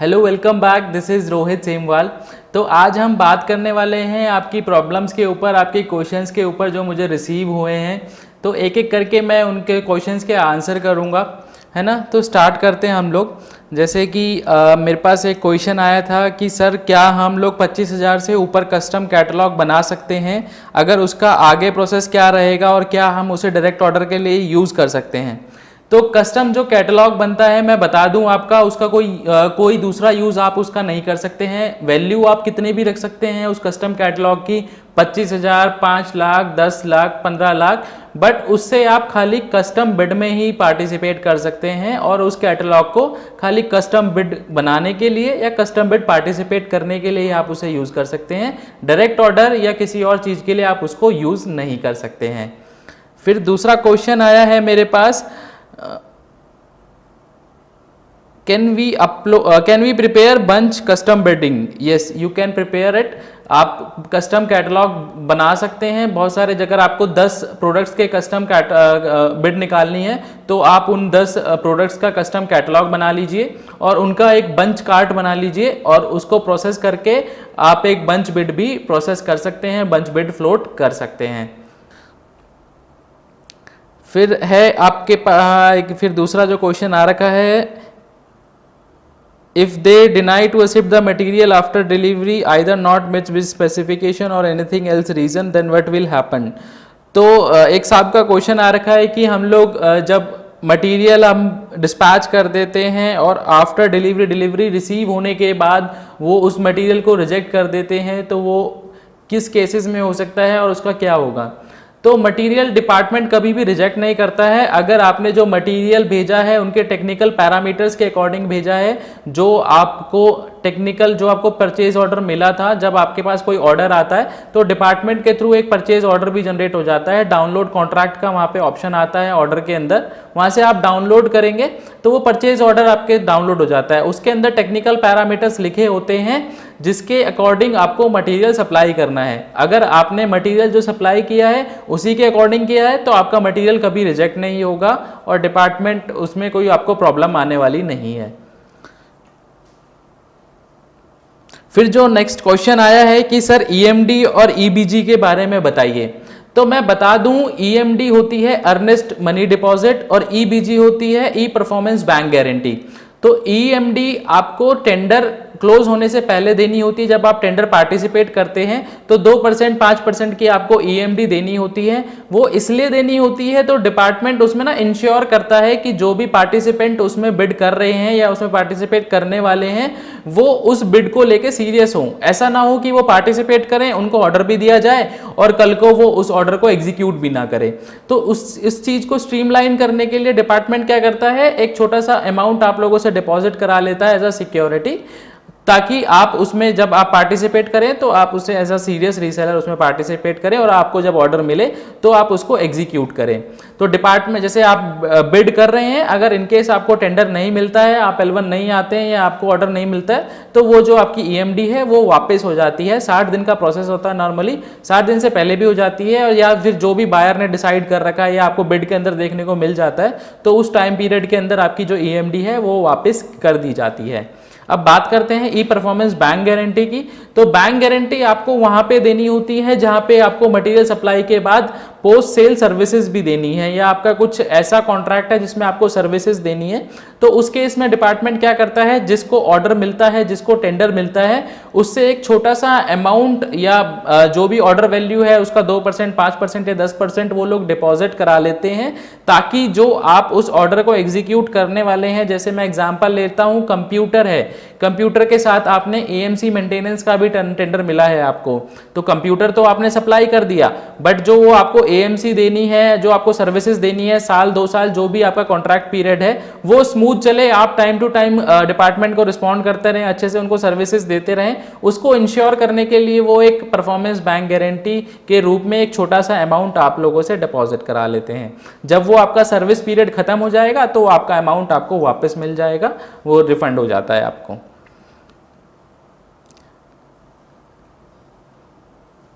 Hello, welcome back. This is Rohit Semwal. तो आज हम बात करने वाले हैं आपकी प्रॉब्लम्स के ऊपर, आपके क्वेश्चंस के ऊपर जो मुझे रिसीव हुए हैं। तो एक एक करके मैं उनके क्वेश्चंस के आंसर करूंगा, है ना। तो स्टार्ट करते हैं हम लोग। जैसे कि मेरे पास एक क्वेश्चन आया था कि सर क्या हम लोग 25,000 से ऊपर कस्टम कैटलॉग बना सकते हैं, अगर उसका आगे प्रोसेस क्या रहेगा और क्या हम उसे डायरेक्ट ऑर्डर के लिए यूज़ कर सकते हैं। तो कस्टम जो कैटलॉग बनता है, मैं बता दूं आपका, उसका कोई दूसरा यूज़ आप उसका नहीं कर सकते हैं। वैल्यू आप कितनी भी रख सकते हैं उस कस्टम कैटलॉग की, 25,000, 5 लाख, 10 लाख, 15 लाख, बट उससे आप खाली कस्टम बिड में ही पार्टिसिपेट कर सकते हैं और उस कैटलॉग को खाली कस्टम बिड बनाने के लिए या कस्टम बिड पार्टिसिपेट करने के लिए आप उसे यूज़ कर सकते हैं। डायरेक्ट ऑर्डर या किसी और चीज़ के लिए आप उसको यूज़ नहीं कर सकते हैं। फिर दूसरा क्वेश्चन आया है मेरे पास, can we prepare bunch custom bidding? Yes, you can prepare it. आप कस्टम कैटलॉग बना सकते हैं बहुत सारे। अगर आपको 10 प्रोडक्ट्स के कस्टम बिड निकालनी है तो आप उन 10 प्रोडक्ट्स का कस्टम कैटलॉग बना लीजिए और उनका एक बंच कार्ट बना लीजिए और उसको प्रोसेस करके आप एक बंच बिड भी प्रोसेस कर सकते हैं, बंच बिड फ्लोट कर सकते हैं। फिर है आपके पास, फिर दूसरा जो क्वेश्चन आ रखा है, if they deny to accept the material after delivery either not match with specification or anything else reason, then what will happen. तो एक साहब का क्वेश्चन आ रखा है कि हम लोग जब मटेरियल हम डिस्पैच कर देते हैं और आफ्टर डिलीवरी रिसीव होने के बाद वो उस मटेरियल को रिजेक्ट कर देते हैं, तो वो किस केसेस में हो सकता है और उसका क्या होगा। तो मटेरियल डिपार्टमेंट कभी भी रिजेक्ट नहीं करता है। अगर आपने जो मटेरियल भेजा है उनके टेक्निकल पैरामीटर्स के अकॉर्डिंग भेजा है, जो आपको टेक्निकल, जो आपको परचेज ऑर्डर मिला था, जब आपके पास कोई ऑर्डर आता है तो डिपार्टमेंट के थ्रू एक परचेज ऑर्डर भी जनरेट हो जाता है। डाउनलोड कॉन्ट्रैक्ट का वहाँ पे ऑप्शन आता है ऑर्डर के अंदर, वहाँ से आप डाउनलोड करेंगे तो वो परचेज ऑर्डर आपके डाउनलोड हो जाता है। उसके अंदर टेक्निकल पैरामीटर्स लिखे होते हैं जिसके अकॉर्डिंग आपको मटेरियल सप्लाई करना है। अगर आपने मटेरियल जो सप्लाई किया है उसी के अकॉर्डिंग किया है तो आपका मटेरियल कभी रिजेक्ट नहीं होगा और डिपार्टमेंट उसमें कोई आपको प्रॉब्लम आने वाली नहीं है। फिर जो नेक्स्ट क्वेश्चन आया है कि सर ईएमडी और ईबीजी के बारे में बताइए। तो मैं बता दूं, ईएमडी होती है अर्नेस्ट मनी डिपॉजिट और ईबीजी होती है ई परफॉर्मेंस बैंक गारंटी। तो ईएमडी आपको टेंडर क्लोज होने से पहले देनी होती है। जब आप टेंडर पार्टिसिपेट करते हैं तो 2%, 5% की आपको ईएमडी देनी होती है। वो इसलिए देनी होती है तो डिपार्टमेंट उसमें ना इंश्योर करता है कि जो भी पार्टिसिपेंट उसमें बिड कर रहे हैं या उसमें पार्टिसिपेट करने वाले हैं वो उस बिड को लेके सीरियस हों। ऐसा ना हो कि वो पार्टिसिपेट करें, उनको ऑर्डर भी दिया जाए और कल को वो उस ऑर्डर को एग्जीक्यूट भी ना करें। तो इस चीज को स्ट्रीमलाइन करने के लिए डिपार्टमेंट क्या करता है, एक छोटा सा अमाउंट आप लोगों से डिपॉजिट करा लेता है एज अ सिक्योरिटी, ताकि आप उसमें जब आप पार्टिसिपेट करें तो आप उसे एज अ सीरियस रीसेलर उसमें पार्टिसिपेट करें और आपको जब ऑर्डर मिले तो आप उसको एग्जीक्यूट करें। तो डिपार्टमेंट जैसे आप बिड कर रहे हैं, अगर इनकेस आपको टेंडर नहीं मिलता है, आप L1 नहीं आते हैं या आपको ऑर्डर नहीं मिलता है, तो वो जो आपकी ईएमडी है वो वापस हो जाती है। 60 दिन का प्रोसेस होता है नॉर्मली, 60 दिन से पहले भी हो जाती है और या फिर जो भी बायर ने डिसाइड कर रखा है या आपको बिड के अंदर देखने को मिल जाता है तो उस टाइम पीरियड के अंदर आपकी जो ईएमडी है वो वापस कर दी जाती है। अब बात करते हैं ई परफॉर्मेंस बैंक गारंटी की। तो बैंक गारंटी आपको वहां पे देनी होती है जहां पे आपको मटेरियल सप्लाई के बाद पोस्ट सेल सर्विसेज भी देनी है या आपका कुछ ऐसा कॉन्ट्रैक्ट है जिसमें आपको सर्विसेज देनी है। तो उस केस में डिपार्टमेंट क्या करता है, जिसको ऑर्डर मिलता है, जिसको टेंडर मिलता है, उससे एक छोटा सा अमाउंट या जो भी ऑर्डर वैल्यू है उसका 2%, 5% या 10% वो लोग डिपॉजिट करा लेते हैं, ताकि जो आप उस ऑर्डर को एग्जीक्यूट करने वाले हैं, जैसे मैं एग्जांपल लेता हूं, कंप्यूटर है, कंप्यूटर के साथ आपने एएमसी मेंटेनेंस का भी टेंडर मिला है आपको, तो कंप्यूटर तो आपने सप्लाई कर दिया, बट जो वो आपको एएमसी देनी है, जो आपको सर्विसेज देनी है, साल 2 साल जो भी आपका कॉन्ट्रैक्ट पीरियड है, वो स्मूथ चले, आप टाइम टू टाइम डिपार्टमेंट को रिस्पॉन्ड करते रहें, अच्छे से उनको सर्विसेज देते रहें, उसको इंश्योर करने के लिए वो एक परफॉर्मेंस बैंक गारंटी के रूप में एक छोटा सा अमाउंट आप लोगों से डिपॉजिट करा लेते हैं। जब वो आपका सर्विस पीरियड खत्म हो जाएगा तो आपका अमाउंट आपको वापस मिल जाएगा, वो रिफंड हो जाता है आपको।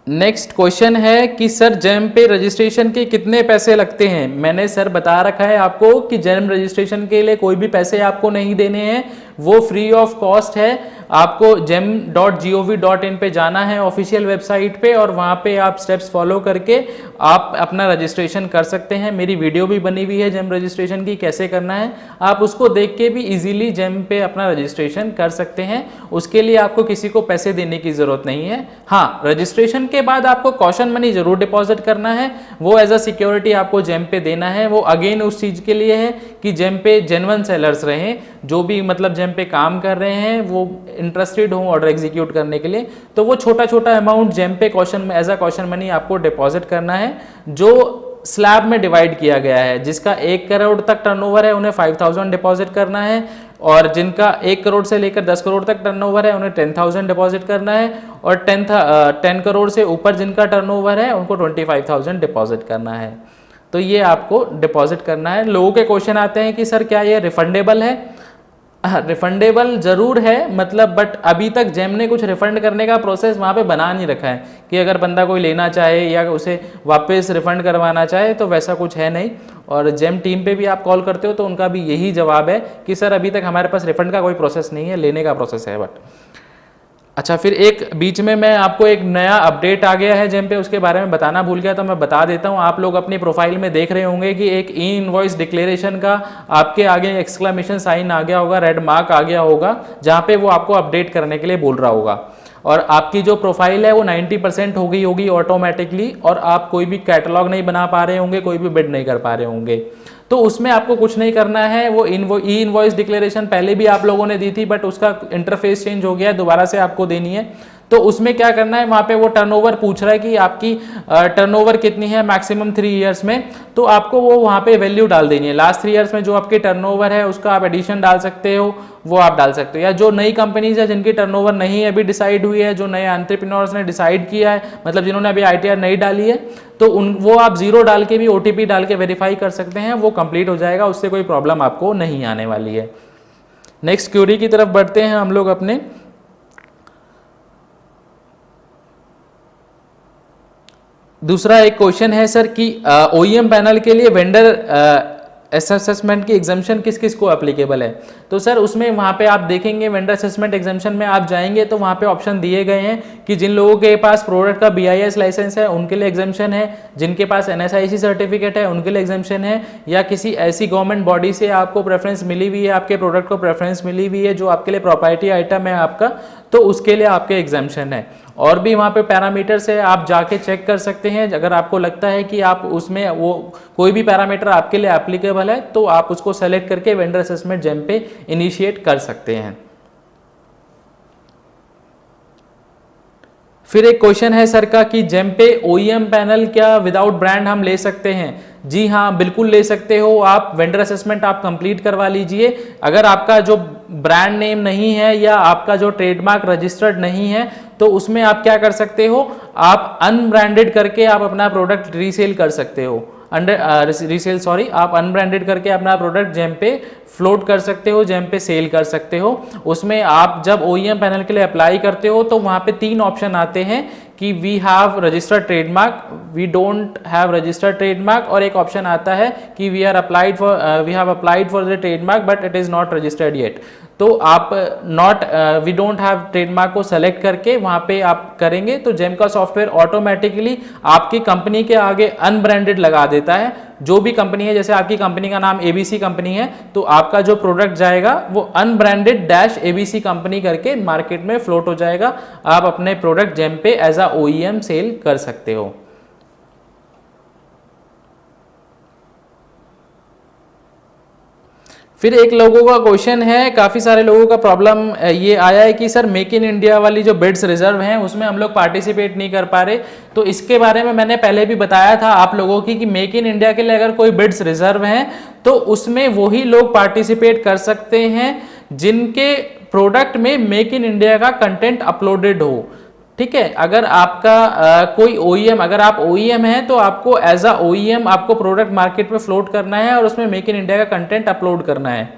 नेक्स्ट क्वेश्चन है कि सर जेम पे रजिस्ट्रेशन के कितने पैसे लगते हैं। मैंने सर बता रखा है आपको कि जेम रजिस्ट्रेशन के लिए कोई भी पैसे आपको नहीं देने हैं, वो फ्री ऑफ कॉस्ट है। आपको gem.gov.in पे जाना है ऑफिशियल वेबसाइट पे, और वहाँ पे आप स्टेप्स फॉलो करके आप अपना रजिस्ट्रेशन कर सकते हैं। मेरी वीडियो भी बनी हुई है जेम रजिस्ट्रेशन की कैसे करना है, आप उसको देख के भी इजीली जेम पे अपना रजिस्ट्रेशन कर सकते हैं। उसके लिए आपको किसी को पैसे देने की जरूरत नहीं है। हाँ, रजिस्ट्रेशन के बाद आपको कॉशन मनी जरूर डिपॉजिट करना है, वो एज अ सिक्योरिटी आपको जेम पे देना है। वो अगेन उस चीज के लिए है कि जेम पे जेन्युइन सेलर्स रहें, जो भी मतलब जेम पे काम कर रहे हैं वो इंटरेस्टेड हो ऑर्डर एग्जीक्यूट करने के लिए। तो वो छोटा छोटा अमाउंट जेम पे caution as a caution money आपको डिपॉजिट करना है, जो स्लैब में डिवाइड किया गया है। जिसका 1 करोड़ तक टर्नओवर है उन्हें 5000 डिपॉजिट करना है, और जिनका 1 करोड़ से लेकर 10 करोड़ तक टर्नओवर है उन्हें 10,000 डिपॉजिट करना है, और 10 करोड़ से ऊपर जिनका टर्नओवर है उनको 25,000 डिपॉजिट करना है। तो ये आपको डिपॉजिट करना है। लोगों के क्वेश्चन आते हैं कि सर क्या ये रिफंडेबल है? रिफंडेबल जरूर है, मतलब बट अभी तक जेम ने कुछ रिफंड करने का प्रोसेस वहाँ पे बना नहीं रखा है कि अगर बंदा कोई लेना चाहे या उसे वापस रिफंड करवाना चाहे तो वैसा कुछ है नहीं। और जेम टीम पे भी आप कॉल करते हो तो उनका भी यही जवाब है कि सर अभी तक हमारे पास रिफंड का कोई प्रोसेस नहीं है, लेने का प्रोसेस है बट। अच्छा, फिर एक बीच में मैं आपको एक नया अपडेट आ गया है जेम पे, उसके बारे में बताना भूल गया तो मैं बता देता हूँ। आप लोग अपनी प्रोफाइल में देख रहे होंगे कि एक ई इनवॉइस डिक्लेरेशन का आपके आगे एक्सक्लेमेशन साइन आ गया होगा, रेड मार्क आ गया होगा, जहाँ पे वो आपको अपडेट करने के लिए बोल रहा होगा। और आपकी जो प्रोफाइल है वो 90% हो गई होगी ऑटोमेटिकली, और आप कोई भी कैटलॉग नहीं बना पा रहे होंगे, कोई भी बिड नहीं कर पा रहे होंगे। तो उसमें आपको कुछ नहीं करना है। वो ई इनवॉइस डिक्लेरेशन पहले भी आप लोगों ने दी थी, बट उसका इंटरफेस चेंज हो गया है, दोबारा से आपको देनी है। तो उसमें क्या करना है, वहाँ पे वो टर्नओवर पूछ रहा है कि आपकी टर्नओवर कितनी है मैक्सिमम 3 इयर्स में, तो आपको वो वहाँ पे वैल्यू डाल देनी है। लास्ट 3 इयर्स में जो आपकी टर्नओवर है उसका आप एडिशन डाल सकते हो, वो आप डाल सकते हो। या जो नई कंपनीज है जिनकी टर्नओवर नहीं अभी डिसाइड हुई है, जो नए एंटरप्रेन्योर्स ने डिसाइड किया है, मतलब जिन्होंने अभी ITR नहीं डाली है, तो वो आप 0 डाल के भी OTP डाल के वेरीफाई कर सकते हैं, वो कंप्लीट हो जाएगा, उससे कोई प्रॉब्लम आपको नहीं आने वाली है। नेक्स्ट क्वेरी की तरफ बढ़ते हैं हम लोग अपने। दूसरा एक क्वेश्चन है सर कि OEM पैनल के लिए वेंडर असेसमेंट की एग्जाम्शन किस किस को एप्लीकेबल है। तो सर उसमें वहाँ पे आप देखेंगे वेंडर असेसमेंट एग्जाम्शन में आप जाएंगे तो वहाँ पे ऑप्शन दिए गए हैं कि जिन लोगों के पास प्रोडक्ट का BIS लाइसेंस है उनके लिए एग्जाम्शन है, जिनके पास NSIC सर्टिफिकेट है उनके लिए एग्जाम्शन है, या किसी ऐसी गवर्नमेंट बॉडी से आपको प्रेफरेंस मिली हुई है, आपके प्रोडक्ट को प्रेफरेंस मिली हुई है जो आपके लिए प्रॉपर्टी आइटम है आपका, तो उसके लिए आपके एग्जाम्शन है। और भी वहाँ पे पैरामीटर्स है, आप जाके चेक कर सकते हैं। अगर आपको लगता है कि आप उसमें वो कोई भी पैरामीटर आपके लिए एप्लीकेबल है तो आप उसको सेलेक्ट करके वेंडर असेसमेंट जेम पे इनिशिएट कर सकते हैं। फिर एक क्वेश्चन है सर का कि जेम पे OEM पैनल क्या विदाउट ब्रांड हम ले सकते हैं? जी हाँ, बिल्कुल ले सकते हो आप। वेंडर असेसमेंट आप कंप्लीट करवा लीजिए। अगर आपका जो ब्रांड नेम नहीं है या आपका जो ट्रेडमार्क रजिस्टर्ड नहीं है तो उसमें आप क्या कर सकते हो, आप अनब्रांडेड करके आप अपना प्रोडक्ट रीसेल कर सकते हो। आप अनब्रांडेड करके अपना प्रोडक्ट जेम पे फ्लोट कर सकते हो, जेम पे सेल कर सकते हो। उसमें आप जब OEM पैनल के लिए अप्लाई करते हो तो वहाँ पे 3 ऑप्शन आते हैं कि we have registered trademark, we don't have registered trademark, और एक ऑप्शन आता है कि we have applied for the trademark but it is not registered yet. तो आप वी डोंट हैव ट्रेडमार्क को सेलेक्ट करके वहाँ पे आप करेंगे तो जेम का सॉफ्टवेयर ऑटोमेटिकली आपकी कंपनी के आगे अनब्रांडेड लगा देता है। जो भी कंपनी है, जैसे आपकी कंपनी का नाम ABC कंपनी है तो आपका जो प्रोडक्ट जाएगा वो अनब्रांडेड -ABC कंपनी करके मार्केट में फ्लोट हो जाएगा। आप अपने प्रोडक्ट जेम पे एज अ OEM सेल कर सकते हो। फिर एक लोगों का क्वेश्चन है, काफ़ी सारे लोगों का प्रॉब्लम ये आया है कि सर मेक इन इंडिया वाली जो बिड्स रिजर्व हैं उसमें हम लोग पार्टिसिपेट नहीं कर पा रहे। तो इसके बारे में मैंने पहले भी बताया था आप लोगों की कि मेक इन इंडिया के लिए अगर कोई बिड्स रिजर्व हैं तो उसमें वही लोग पार्टिसिपेट कर सकते हैं जिनके प्रोडक्ट में मेक इन इंडिया का कंटेंट अपलोडेड हो। ठीक है, अगर आपका कोई OEM, अगर आप OEM हैं तो आपको एज अ OEM आपको प्रोडक्ट मार्केट में फ्लोट करना है और उसमें मेक इन इंडिया का कंटेंट अपलोड करना है।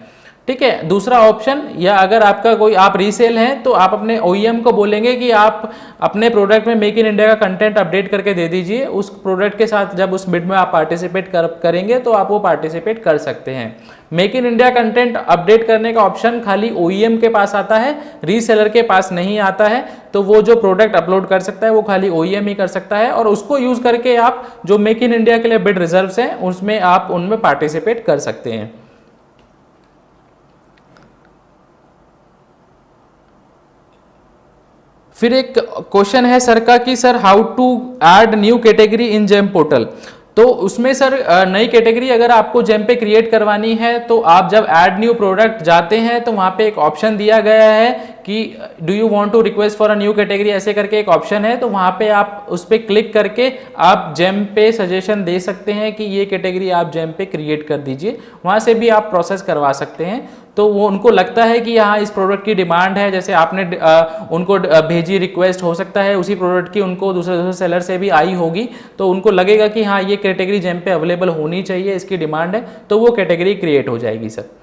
ठीक है। दूसरा ऑप्शन, या अगर आपका कोई आप रीसेल हैं तो आप अपने OEM को बोलेंगे कि आप अपने प्रोडक्ट में मेक इन इंडिया का कंटेंट अपडेट करके दे दीजिए, उस प्रोडक्ट के साथ जब उस बिड में आप पार्टिसिपेट करेंगे तो आप वो पार्टिसिपेट कर सकते हैं। Make in India content update करने का ऑप्शन खाली OEM के पास आता है, रीसेलर के पास नहीं आता है। तो वो जो प्रोडक्ट अपलोड कर सकता है वो खाली OEM ही कर सकता है, और उसको यूज करके आप जो मेक इन इंडिया के लिए बिड रिजर्व्स हैं उसमें आप उनमें पार्टिसिपेट कर सकते हैं। फिर एक क्वेश्चन है सर का कि sir how to add new category in GeM portal. तो उसमें सर नई कैटेगरी अगर आपको जेम पे क्रिएट करवानी है तो आप जब ऐड न्यू प्रोडक्ट जाते हैं तो वहां पे एक ऑप्शन दिया गया है कि do you want to request for a new category, ऐसे करके एक ऑप्शन है। तो वहां पे आप उस पर क्लिक करके आप जेम पे सजेशन दे सकते हैं कि ये कैटेगरी आप जेम पे क्रिएट कर दीजिए, वहां से भी आप प्रोसेस करवा सकते हैं। तो वो उनको लगता है कि यहाँ इस प्रोडक्ट की डिमांड है, जैसे आपने उनको भेजी रिक्वेस्ट, हो सकता है उसी प्रोडक्ट की उनको दूसरे सेलर से भी आई होगी, तो उनको लगेगा कि हाँ ये कैटेगरी जेम पे अवेलेबल होनी चाहिए, इसकी डिमांड है, तो वो कैटेगरी क्रिएट हो जाएगी सर।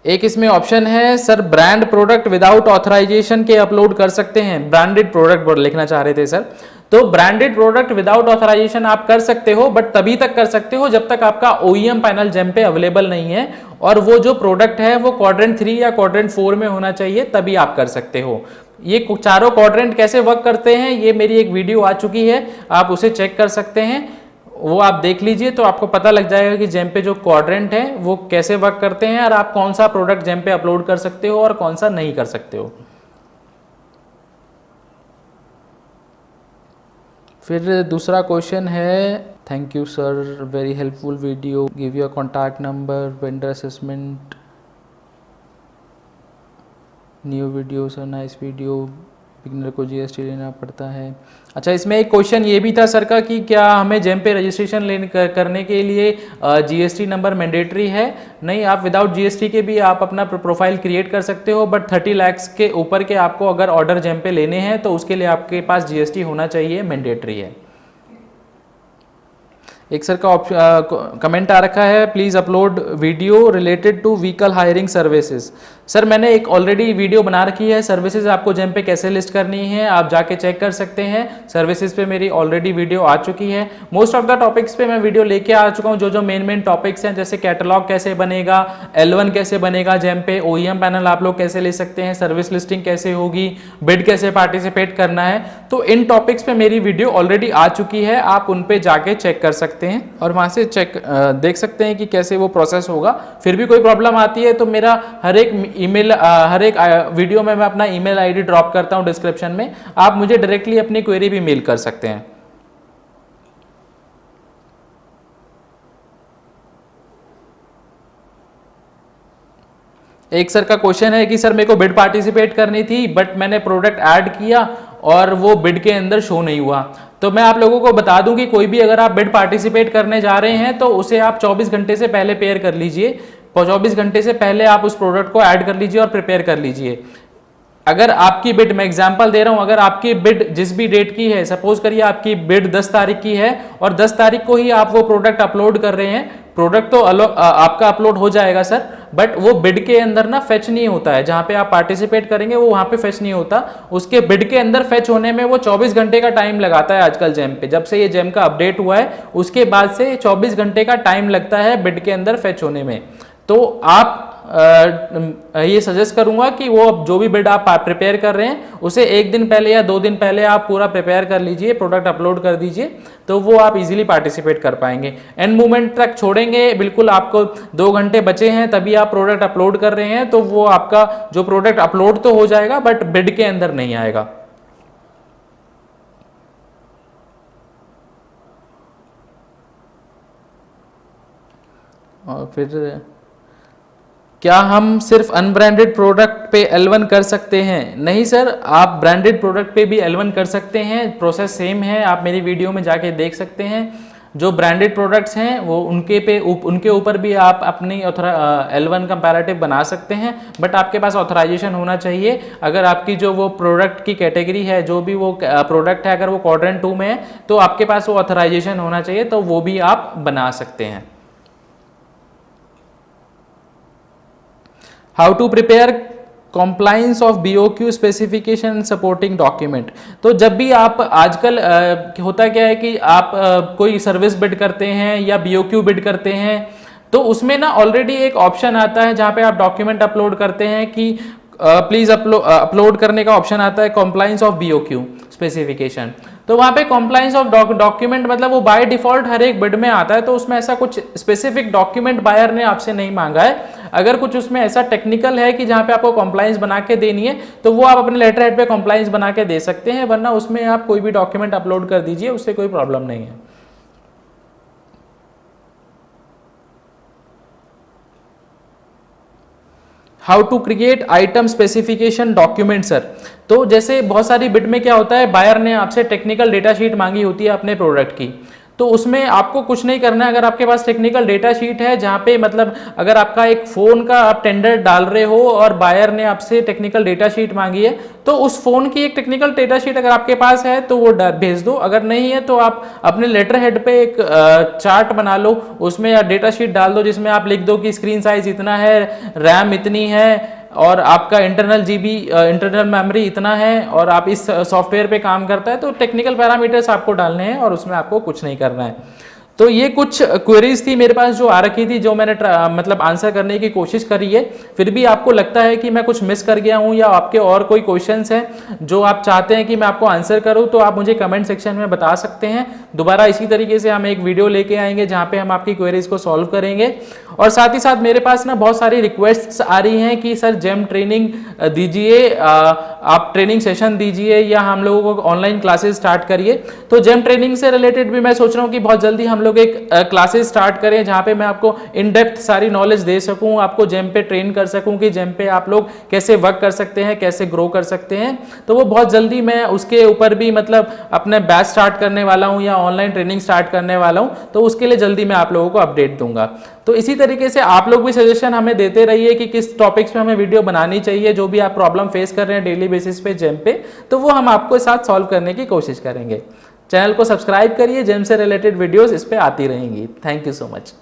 एक इसमें ऑप्शन है sir brand product without authorization के अपलोड कर सकते हैं, ब्रांडेड प्रोडक्ट लिखना चाह रहे थे सर। तो ब्रांडेड प्रोडक्ट विदाउट ऑथराइजेशन आप कर सकते हो, बट तभी तक कर सकते हो जब तक आपका OEM पैनल जेम पे अवेलेबल नहीं है और वो जो प्रोडक्ट है वो क्वाड्रेंट 3 या क्वाड्रेंट 4 में होना चाहिए, तभी आप कर सकते हो। ये चारों क्वाड्रेंट कैसे वर्क करते हैं ये मेरी एक वीडियो आ चुकी है, आप उसे चेक कर सकते हैं, वो आप देख लीजिए तो आपको पता लग जाएगा कि जेम पे जो क्वाड्रेंट है वो कैसे वर्क करते हैं और आप कौन सा प्रोडक्ट जेम पे अपलोड कर सकते हो और कौन सा नहीं कर सकते हो। फिर दूसरा क्वेश्चन है, thank you sir very helpful video, give your contact number, vendor assessment, new video sir, nice video, beginner को GST लेना पड़ता है। अच्छा, इसमें एक क्वेश्चन ये भी था सर का कि क्या हमें जेम पे रजिस्ट्रेशन करने के लिए GST नंबर मैंडेटरी है। नहीं, आप विदाउट GST के भी आप अपना प्रोफाइल क्रिएट कर सकते हो, बट 30 लाख के ऊपर के आपको अगर ऑर्डर जेम पे लेने हैं तो उसके लिए आपके पास GST होना चाहिए, मैंडेटरी है। एक सर का कमेंट आ रखा है, please upload video related to vehicle hiring services. Sir मैंने एक ऑलरेडी वीडियो बना रखी है, सर्विसेज आपको जेम पे कैसे लिस्ट करनी है आप जाके चेक कर सकते हैं, सर्विसेज पे मेरी ऑलरेडी वीडियो आ चुकी है। मोस्ट ऑफ द टॉपिक्स पे मैं वीडियो लेके आ चुका हूँ, जो मेन टॉपिक्स हैं, जैसे कैटलॉग कैसे बनेगा, L1 कैसे बनेगा जेम पे, OEM पैनल आप लोग कैसे ले सकते हैं, सर्विस लिस्टिंग कैसे होगी, बिड कैसे पार्टिसिपेट करना है, तो इन टॉपिक्स पे मेरी वीडियो ऑलरेडी आ चुकी है, आप उन पे जाके चेक कर सकते हैं और वहां से देख सकते हैं कि कैसे वो प्रोसेस होगा। फिर भी कोई प्रॉब्लम आती है तो मेरा हर एक वीडियो में मैं अपना ईमेल आईडी ड्रॉप करता हूं डिस्क्रिप्शन में, आप मुझे डायरेक्टली अपनी क्वेरी भी मेल कर सकते हैं। एक सर का क्वेश्चन है कि सर मेरे को बिड पार्टिसिपेट करनी थी बट मैंने प्रोडक्ट ऐड किया और वो बिड के अंदर शो नहीं हुआ। तो मैं आप लोगों को बता दूं कि कोई भी अगर आप बिड पार्टिसिपेट करने जा रहे हैं तो उसे आप 24 घंटे से पहले पेयर कर लीजिए, 24 घंटे से पहले आप उस प्रोडक्ट को ऐड कर लीजिए और प्रिपेयर कर लीजिए। अगर आपकी बिड, मैं एग्जांपल दे रहा हूं, अगर आपकी बिड जिस भी डेट की है, सपोज करिए आपकी बिड 10 तारीख की है और 10 तारीख को ही आप वो प्रोडक्ट अपलोड कर रहे हैं, प्रोडक्ट तो आपका अपलोड हो जाएगा सर, बट वो बिड के अंदर ना फेच नहीं होता है, जहां पे आप पार्टिसिपेट करेंगे वो वहां पे फेच नहीं होता, उसके बिड के अंदर फेच होने में वो 24 घंटे का टाइम लगाता है आजकल जेम पे। जब से ये जेम का अपडेट हुआ है उसके बाद से 24 घंटे का टाइम लगता है बिड के अंदर फेच होने में। तो आप ये सजेस्ट करूंगा कि वो जो भी बिड आप प्रिपेयर कर रहे हैं उसे 1 दिन पहले या 2 दिन पहले आप पूरा प्रिपेयर कर लीजिए, प्रोडक्ट अपलोड कर दीजिए, तो वो आप इजीली पार्टिसिपेट कर पाएंगे। एंड मोमेंट तक छोड़ेंगे बिल्कुल, आपको 2 घंटे बचे हैं तभी आप प्रोडक्ट अपलोड कर रहे हैं, तो वो आपका जो प्रोडक्ट अपलोड तो हो जाएगा बट बिड के अंदर नहीं आएगा। और फिर क्या हम सिर्फ अनब्रांडेड प्रोडक्ट पे L1 कर सकते हैं? नहीं सर, आप ब्रांडेड प्रोडक्ट पे भी L1 कर सकते हैं, प्रोसेस सेम है, आप मेरी वीडियो में जाके देख सकते हैं। जो ब्रांडेड प्रोडक्ट्स हैं वो उनके ऊपर भी आप अपनी L1 कंपैरेटिव बना सकते हैं, बट आपके पास ऑथराइजेशन होना चाहिए। अगर आपकी जो वो प्रोडक्ट की कैटेगरी है, जो भी वो प्रोडक्ट है, अगर वो क्वाड्रेंट 2 में है तो आपके पास वो ऑथराइजेशन होना चाहिए, तो वो भी आप बना सकते हैं। How to prepare compliance of BOQ specification supporting document. तो जब भी आप आजकल होता क्या है कि आप कोई सर्विस बिड करते हैं या BOQ बिड करते हैं, तो उसमें ना ऑलरेडी एक ऑप्शन आता है जहां पे आप डॉक्यूमेंट अपलोड करते हैं कि प्लीज अपलोड करने का ऑप्शन आता है कॉम्प्लाइंस ऑफ BOQ स्पेसिफिकेशन। तो वहां पे कॉम्प्लाइंस ऑफ डॉक्यूमेंट मतलब वो बाय डिफॉल्ट हर एक बिड में आता है, तो उसमें ऐसा कुछ स्पेसिफिक डॉक्यूमेंट बायर ने आपसे नहीं मांगा है। अगर कुछ उसमें ऐसा टेक्निकल है कि जहां पे आपको कॉम्प्लाइंस बना के देनी है, तो वो आप अपने लेटर हेड पे कॉम्प्लाइंस बना के दे सकते हैं, वरना उसमें आप कोई भी डॉक्यूमेंट अपलोड कर दीजिए, उससे कोई प्रॉब्लम नहीं है। How to create item specification document sir. तो जैसे बहुत सारी बिड में क्या होता है, बायर ने आपसे टेक्निकल डेटा शीट मांगी होती है अपने प्रोडक्ट की, तो उसमें आपको कुछ नहीं करना है। अगर आपके पास टेक्निकल डेटा शीट है जहां पे मतलब अगर आपका एक फोन का आप टेंडर डाल रहे हो और बायर ने आपसे टेक्निकल डेटा शीट मांगी है, तो उस फोन की एक टेक्निकल डेटा शीट अगर आपके पास है तो वो भेज दो। अगर नहीं है तो आप अपने लेटर हेड पे एक चार्ट बना लो, उसमें डेटा शीट डाल दो जिसमें आप लिख दो कि स्क्रीन साइज इतना है, रैम इतनी है और आपका इंटरनल इंटरनल मेमोरी इतना है और आप इस सॉफ्टवेयर पे काम करता है। तो टेक्निकल पैरामीटर्स आपको डालने हैं और उसमें आपको कुछ नहीं करना है। तो ये कुछ क्वेरीज थी मेरे पास जो आ रखी थी, जो मैंने मतलब आंसर करने की कोशिश करी है। फिर भी आपको लगता है कि मैं कुछ मिस कर गया हूं या आपके और कोई क्वेश्चंस हैं जो आप चाहते हैं कि मैं आपको आंसर करूं, तो आप मुझे कमेंट सेक्शन में बता सकते हैं। दोबारा इसी तरीके से हम एक वीडियो लेके आएंगे जहां पे हम आपकी क्वेरीज को सॉल्व करेंगे। और साथ ही साथ मेरे पास ना बहुत सारी रिक्वेस्ट्स आ रही हैं कि सर जेम ट्रेनिंग दीजिए, आप ट्रेनिंग सेशन दीजिए या हम लोगों को ऑनलाइन क्लासेस स्टार्ट करिए। तो जेम ट्रेनिंग से रिलेटेड भी मैं सोच रहा हूँ कि बहुत जल्दी हम लोग एक क्लासेस स्टार्ट करें जहां पे मैं आपको इन डेप्थ सारी नॉलेज दे सकूं, आपको जेम पे ट्रेन कर सकूं कि जेम पे आप लोग कैसे वर्क कर सकते हैं, कैसे ग्रो कर सकते हैं। तो वो बहुत जल्दी मैं उसके ऊपर भी मतलब अपने बैच स्टार्ट करने वाला हूं या ऑनलाइन ट्रेनिंग स्टार्ट करने वाला हूं, तो उसके लिए जल्दी मैं आप लोगों को अपडेट दूंगा। तो इसी तरीके से आप लोग भी सजेशन हमें देते रहिए कि किस टॉपिक्स पे हमें वीडियो बनानी चाहिए, जो भी आप प्रॉब्लम फेस कर रहे हैं डेली बेसिस पे जेम पे, तो वो हम आपको साथ सॉल्व करने की कोशिश करेंगे। चैनल को सब्सक्राइब करिए, जेम से रिलेटेड वीडियोस इस पे आती रहेंगी। Thank you so much.